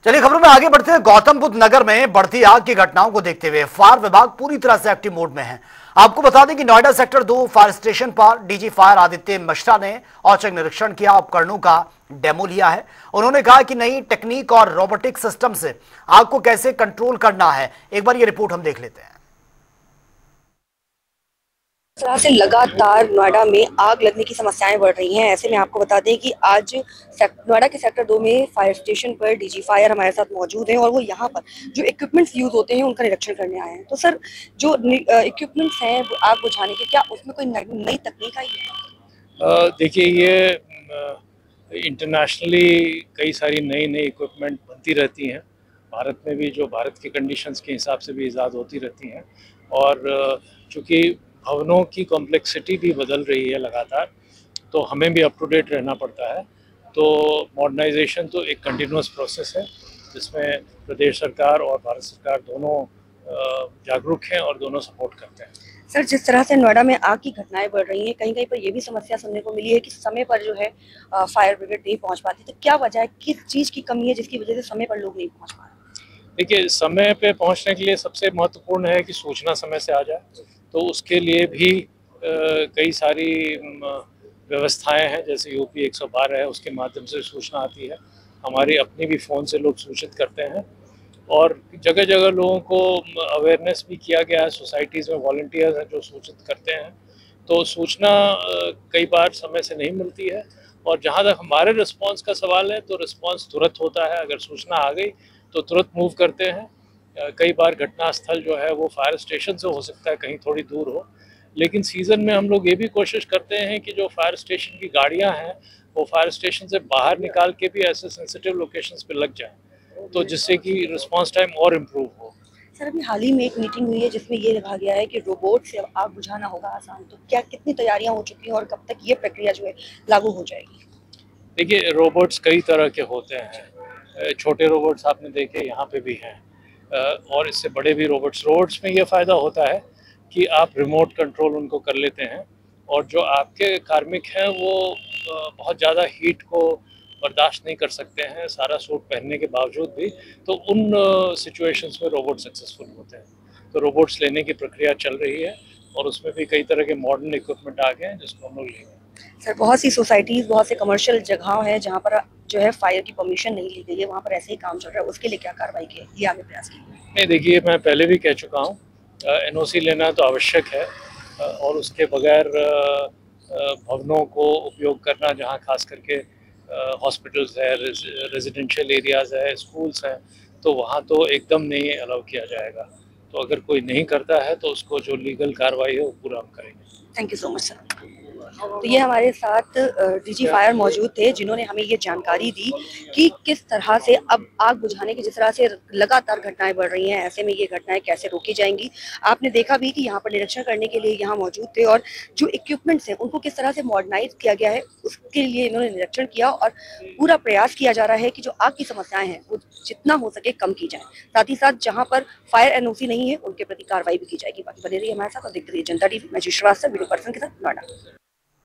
चलिए खबरों में आगे बढ़ते हैं। गौतम बुद्ध नगर में बढ़ती आग की घटनाओं को देखते हुए फायर विभाग पूरी तरह से एक्टिव मोड में है। आपको बता दें कि नोएडा सेक्टर 2 फायर स्टेशन पर डीजी फायर आदित्य मिश्रा ने औचक निरीक्षण किया, उपकरणों का डेमो लिया है। उन्होंने कहा कि नई टेक्निक और रोबोटिक सिस्टम से आग को कैसे कंट्रोल करना है। एक बार ये रिपोर्ट हम देख लेते हैं। इस तरह से लगातार नोएडा में आग लगने की समस्याएं बढ़ रही हैं। ऐसे में आपको बता दें कि आज नोएडा के सेक्टर 2 में फायर स्टेशन पर डीजी फायर हमारे साथ मौजूद हैं और वो यहाँ पर जो इक्विपमेंट्स यूज होते हैं उनका निरीक्षण करने आए हैं। तो सर, जो इक्विपमेंट्स हैं आग बुझाने के, क्या उसमें कोई नई तकनीक आई है? देखिए, ये इंटरनेशनली कई सारी नई नई इक्विपमेंट बनती रहती हैं। भारत में भी जो भारत की कंडीशंस के हिसाब से भी ईजाद होती रहती हैं, और चूँकि भवनों की कॉम्प्लेक्सिटी भी बदल रही है लगातार, तो हमें भी अप टू डेट रहना पड़ता है। तो मॉडर्नाइजेशन तो एक कंटिन्यूस प्रोसेस है, जिसमें प्रदेश सरकार और भारत सरकार दोनों जागरूक हैं और दोनों सपोर्ट करते हैं। सर, जिस तरह से नोएडा में आग की घटनाएं बढ़ रही हैं, कहीं कहीं पर ये भी समस्या सुनने को मिली है कि समय पर जो है फायर ब्रिगेड नहीं पहुंच पाती। तो क्या वजह है, किस चीज़ की कमी है जिसकी वजह से समय पर लोग नहीं पहुंच पा रहे? देखिए, समय पे पहुंचने के लिए सबसे महत्वपूर्ण है कि सूचना समय से आ जाए। तो उसके लिए भी कई सारी व्यवस्थाएं हैं, जैसे यूपी 112 है, उसके माध्यम से सूचना आती है। हमारी अपनी भी फ़ोन से लोग सूचित करते हैं, और जगह जगह लोगों को अवेयरनेस भी किया गया है। सोसाइटीज़ में वॉलंटियर्स हैं जो सूचित करते हैं। तो सूचना कई बार समय से नहीं मिलती है, और जहाँ तक हमारे रिस्पांस का सवाल है तो रिस्पांस तुरंत होता है। अगर सूचना आ गई तो तुरंत मूव करते हैं। कई बार घटना स्थल जो है वो फायर स्टेशन से हो सकता है कहीं थोड़ी दूर हो, लेकिन सीज़न में हम लोग ये भी कोशिश करते हैं कि जो फायर स्टेशन की गाड़ियाँ हैं वो फायर स्टेशन से बाहर निकाल के भी ऐसे सेंसिटिव लोकेशंस पे लग जाएं, तो जिससे कि रिस्पांस टाइम और इम्प्रूव हो। सर, अभी हाल ही में एक मीटिंग हुई है जिसमें ये कहा गया है कि रोबोट से अब आग बुझाना होगा आसान। तो क्या कितनी तैयारियां हो चुकी हैं और कब तक ये प्रक्रिया जो है लागू हो जाएगी? देखिए, रोबोट्स कई तरह के होते हैं। छोटे रोबोट्स आपने देखे यहाँ पे भी हैं, और इससे बड़े भी रोबोट्स में ये फ़ायदा होता है कि आप रिमोट कंट्रोल उनको कर लेते हैं, और जो आपके कार्मिक हैं वो बहुत ज़्यादा हीट को बर्दाश्त नहीं कर सकते हैं सारा सूट पहनने के बावजूद भी, तो उन सिचुएशंस में रोबोट सक्सेसफुल होते हैं। तो रोबोट्स लेने की प्रक्रिया चल रही है, और उसमें भी कई तरह के मॉडर्न इक्विपमेंट आ गए हैं जिसको हम लोग लेंगे। सर, बहुत सी सोसाइटीज, बहुत से कमर्शियल जगह हैं जहाँ पर जो है फायर की परमिशन नहीं ली गई है, वहाँ पर ऐसे ही काम चल रहा है। उसके लिए क्या कार्रवाई की ये आगे प्रयास की? नहीं, देखिए, मैं पहले भी कह चुका हूँ, एनओसी लेना तो आवश्यक है, और उसके बगैर भवनों को उपयोग करना, जहाँ खास करके हॉस्पिटल्स है, रेजिडेंशियल एरियाज़ है, स्कूल्स हैं, तो वहाँ तो एकदम नहीं अलाउ किया जाएगा। तो अगर कोई नहीं करता है तो उसको जो लीगल कार्रवाई है वो पूरा हम करेंगे। Thank you so much sir. तो ये हमारे साथ डीजी फायर मौजूद थे जिन्होंने हमें ये जानकारी दी कि किस तरह से अब आग बुझाने की, जिस तरह से लगातार घटनाएं बढ़ रही हैं, ऐसे में ये घटनाएं कैसे रोकी जाएंगी। आपने देखा भी कि यहाँ पर निरीक्षण करने के लिए यहाँ मौजूद थे, और जो इक्विपमेंट्स हैं उनको किस तरह से मॉडर्नाइज किया गया है उसके लिए इन्होंने निरीक्षण किया, और पूरा प्रयास किया जा रहा है कि जो आग की समस्याएं हैं वो जितना हो सके कम की जाए। साथ ही साथ जहाँ पर फायर एनओसी नहीं है उनके प्रति कार्रवाई भी की जाएगी। बाकी बने रहिए हमारे साथ और देखते रहिए जनता टीवी। मैं जी श्रीवास्तव, वीडियो पर्सन के साथ नोएडा।